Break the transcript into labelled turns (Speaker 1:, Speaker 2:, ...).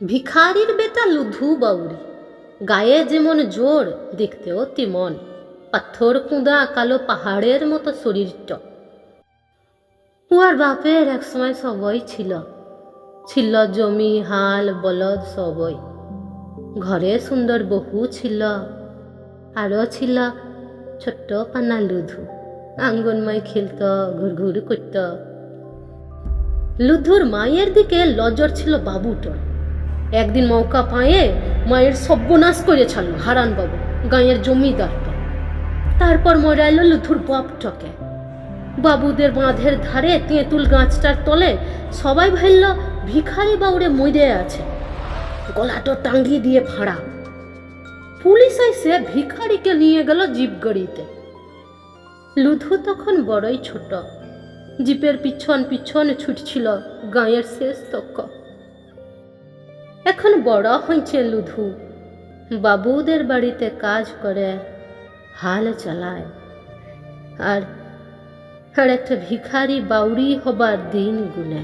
Speaker 1: ভিখারির বেটা লুধু বাউরি, গায়ে যেমন জোর দেখতেও তেমন, পাথর কুঁদা কালো পাহাড়ের মতো শরীরটা। উহার বাপের একসময় সবই ছিল, ছিল জমি হাল বলদ সবই। ঘরে সুন্দর বহু ছিল, আরও ছিল ছোট্ট পানা লুধু, আঙ্গনময় খেলত, ঘুরঘুর করত। লুধুর মায়ের দিকে লজর ছিল বাবুটার। একদিন মৌকা পায়ে মায়ের সর্বনাশ করে ছাড়ল হারান বাবু, গাঁয়ের জমিদারটা। তারপর মরাইল লুধুর বাপটাকে। বাবুদের বাঁধের ধারে তেঁতুল গাছটার তলে সবাই ভাবল ভিখারি বাউরে মরে আছে, গলাটা টাঙ্গি দিয়ে ফাঁড়া। পুলিশ এসে ভিখারিকে নিয়ে গেল জিপ গাড়িতে। লুধু তখন বড়ই ছোট, জিপের পিছন পিছন ছুটছিল গাঁয়ের শেষ তক। এখন বড় হয়েছে লুধু, বাবুদের বাড়িতে কাজ করে, হাল চালায়, আর একটা ভিখারি বাউরি হবার দিন গুনে।